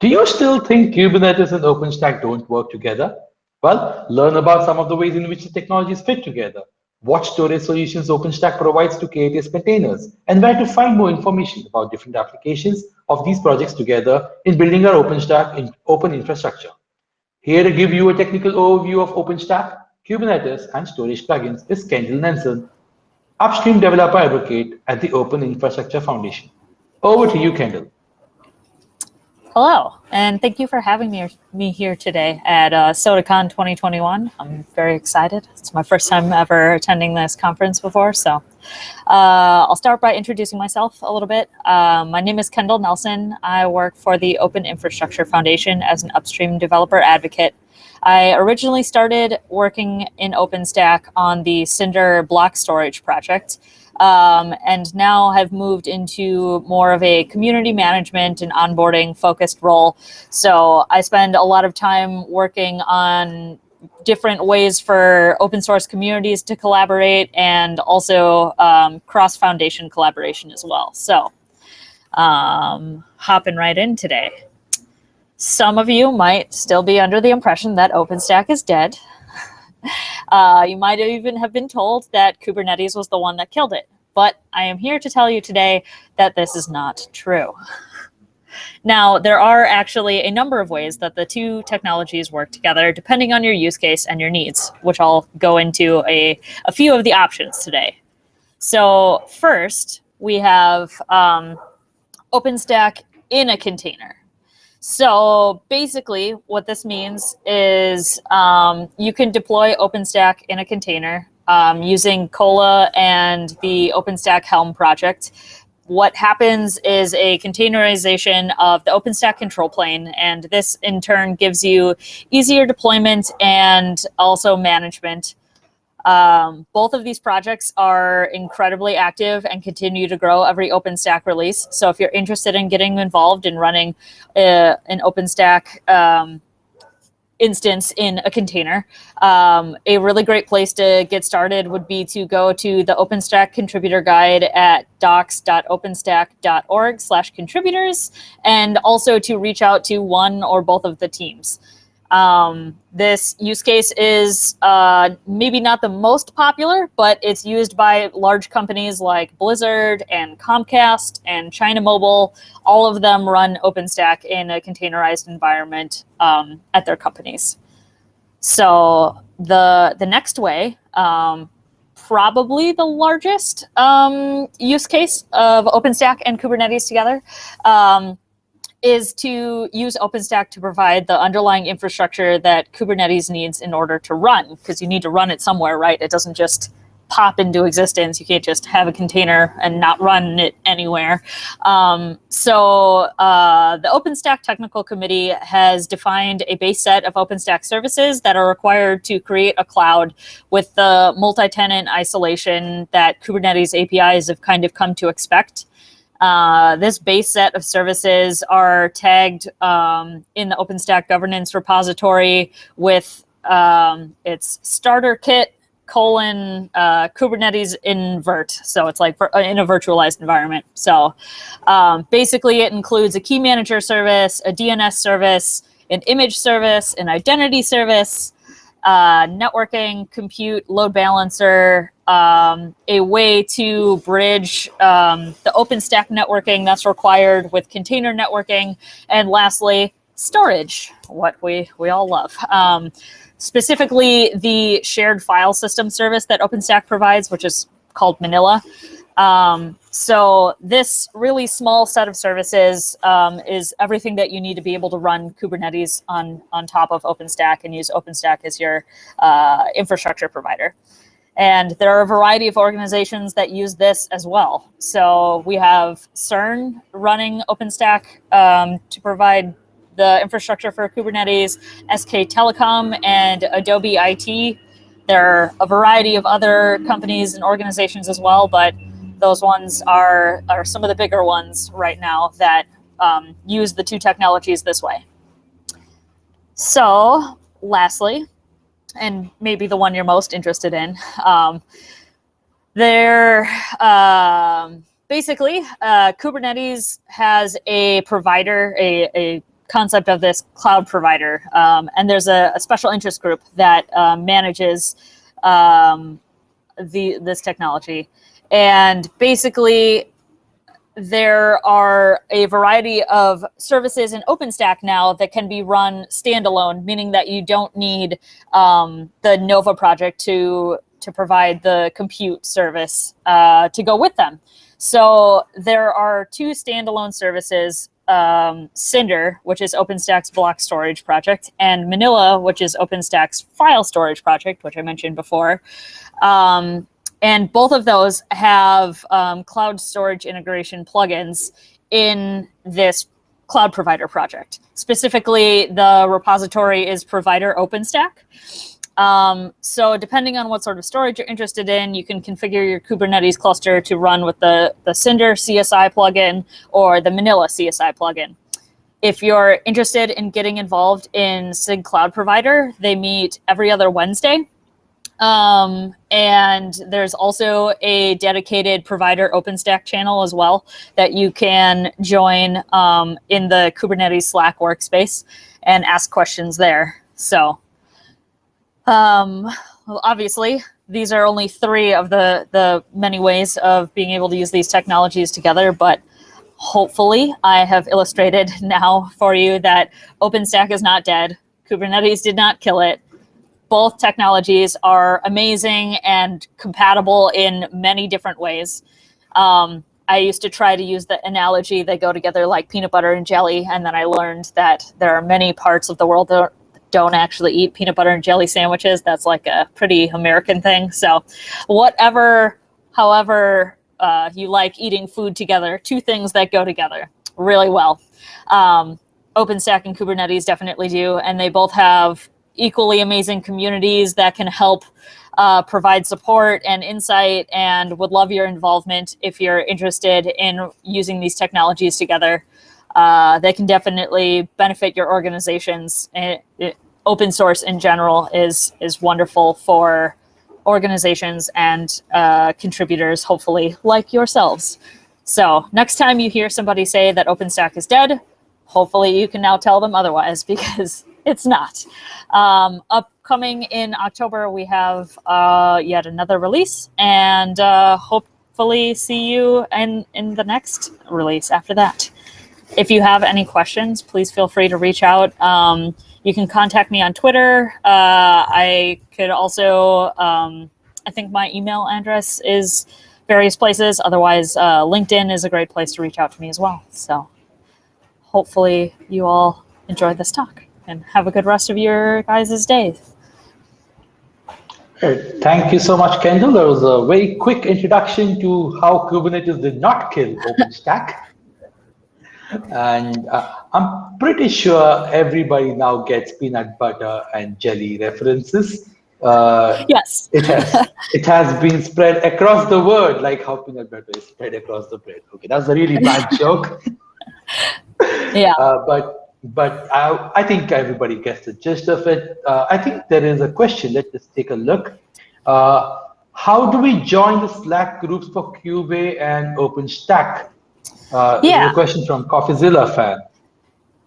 Do you still think Kubernetes and OpenStack don't work together? Well, learn about some of the ways in which the technologies fit together, what storage solutions OpenStack provides to create its containers, and where to find more information about different applications of these projects together in building our OpenStack open infrastructure. Here to give you a technical overview of OpenStack, Kubernetes, and storage plugins is Kendall Nelson, upstream developer advocate at the Open Infrastructure Foundation. Over to you, Kendall. Hello, and thank you for having me here today at SODACON 2021. I'm very excited. It's my first time ever attending this conference before, so I'll start by introducing myself a little bit. My name is Kendall Nelson. I work for the Open Infrastructure Foundation as an upstream developer advocate. I originally started working in OpenStack on the Cinder block storage project, and now have moved into more of a community management and onboarding focused role. So I spend a lot of time working on different ways for open source communities to collaborate, and also cross-foundation collaboration as well. So hopping right in today. Some of you might still be under the impression that OpenStack is dead. You might even have been told that Kubernetes was the one that killed it, but I am here to tell you today that this is not true. Now, there are actually a number of ways that the two technologies work together depending on your use case and your needs, which I'll go into a few of the options today. So first, we have OpenStack in a container. So basically what this means is you can deploy OpenStack in a container using Cola and the OpenStack Helm project. What happens is a containerization of the OpenStack control plane, and this in turn gives you easier deployment and also management. Both of these projects are incredibly active and continue to grow every OpenStack release. So if you're interested in getting involved in running an OpenStack instance in a container, a really great place to get started would be to go to the OpenStack contributor guide at docs.openstack.org/contributors, and also to reach out to one or both of the teams. This use case is maybe not the most popular, but it's used by large companies like Blizzard and Comcast and China Mobile. All of them run OpenStack in a containerized environment at their companies. So the next way, probably the largest use case of OpenStack and Kubernetes together, is to use OpenStack to provide the underlying infrastructure that Kubernetes needs in order to run, because you need to run it somewhere, right? It doesn't just pop into existence. You can't just have a container and not run it anywhere. So the OpenStack Technical Committee has defined a base set of OpenStack services that are required to create a cloud with the multi-tenant isolation that Kubernetes APIs have kind of come to expect. This base set of services are tagged in the OpenStack governance repository with its starter kit : Kubernetes invert. So it's like in a virtualized environment. So basically it includes a key manager service, a DNS service, an image service, an identity service, networking, compute, load balancer, a way to bridge the OpenStack networking that's required with container networking, and lastly, storage, what we all love. Specifically, the shared file system service that OpenStack provides, which is called Manila. So this really small set of services is everything that you need to be able to run Kubernetes on top of OpenStack and use OpenStack as your infrastructure provider. And there are a variety of organizations that use this as well. So we have CERN running OpenStack to provide the infrastructure for Kubernetes, SK Telecom, and Adobe IT. There are a variety of other companies and organizations as well, but those ones are some of the bigger ones right now that use the two technologies this way. So lastly, and maybe the one you're most interested in, basically Kubernetes has a provider, a concept of this cloud provider. And there's a special interest group that manages this technology. And basically, there are a variety of services in OpenStack now that can be run standalone, meaning that you don't need the Nova project to provide the compute service to go with them. So there are two standalone services, Cinder, which is OpenStack's block storage project, and Manila, which is OpenStack's file storage project, which I mentioned before. And both of those have cloud storage integration plugins in this cloud provider project. Specifically, the repository is provider OpenStack. So depending on what sort of storage you're interested in, you can configure your Kubernetes cluster to run with the Cinder CSI plugin or the Manila CSI plugin. If you're interested in getting involved in SIG Cloud Provider, they meet every other Wednesday. And there's also a dedicated provider OpenStack channel as well that you can join in the Kubernetes Slack workspace and ask questions there. So well, obviously, these are only three of the many ways of being able to use these technologies together, but hopefully I have illustrated now for you that OpenStack is not dead. Kubernetes did not kill it. Both technologies are amazing and compatible in many different ways. I used to try to use the analogy they go together like peanut butter and jelly, and then I learned that there are many parts of the world that don't actually eat peanut butter and jelly sandwiches. That's like a pretty American thing. So however you like eating food together, two things that go together really well. OpenStack and Kubernetes definitely do, and they both have equally amazing communities that can help provide support and insight, and would love your involvement if you're interested in using these technologies together. They can definitely benefit your organizations. Open source in general is wonderful for organizations and contributors, hopefully, like yourselves. So next time you hear somebody say that OpenStack is dead, hopefully you can now tell them otherwise, because it's not. Upcoming in October, we have yet another release, and hopefully see you in the next release after that. If you have any questions, please feel free to reach out. You can contact me on Twitter. I could also, I think my email address is various places. Otherwise, LinkedIn is a great place to reach out to me as well. So hopefully you all enjoyed this talk and have a good rest of your guys' days. Thank you so much, Kendall. That was a very quick introduction to how Kubernetes did not kill OpenStack. And I'm pretty sure everybody now gets peanut butter and jelly references. Yes. It has been spread across the world, like how peanut butter is spread across the bread. Okay, that's a really bad joke. Yeah. But I think everybody gets the gist of it. I think there is a question. Let's just take a look. How do we join the Slack groups for Cube and OpenStack? There's a question from CoffeeZilla fan.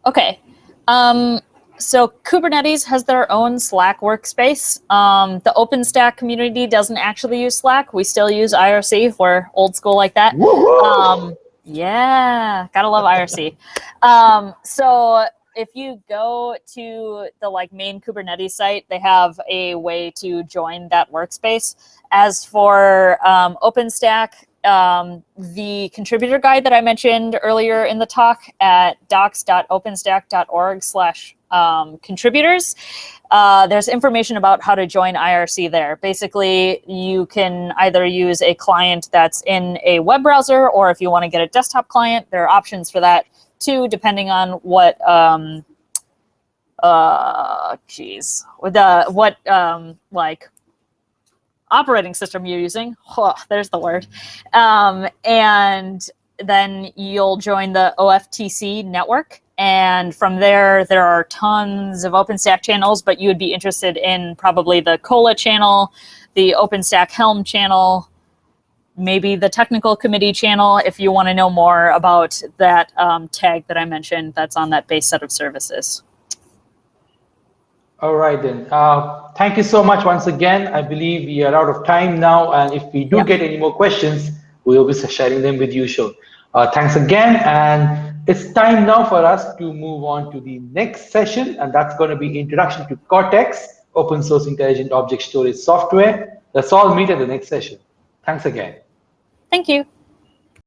Okay. So Kubernetes has their own Slack workspace. The OpenStack community doesn't actually use Slack. We still use IRC. We're old school like that. Yeah, gotta love IRC. So if you go to the main Kubernetes site, they have a way to join that workspace. As for OpenStack, the contributor guide that I mentioned earlier in the talk at docs.openstack.org/contributors, there's information about how to join IRC there. Basically, you can either use a client that's in a web browser, or if you want to get a desktop client, there are options for that too, depending on what operating system you're using. Oh, there's the word. And then you'll join the OFTC network. And from there are tons of OpenStack channels, but you would be interested in probably the Cola channel, the OpenStack Helm channel, maybe the technical committee channel if you want to know more about that tag that I mentioned that's on that base set of services. All right then. Thank you so much once again. I believe we are out of time now, and if we do get any more questions, we will be sharing them with you. So thanks again, and it's time now for us to move on to the next session, and that's going to be Introduction to Cortex, open source intelligent object storage software. Let's all meet at the next session. Thanks again. Thank you.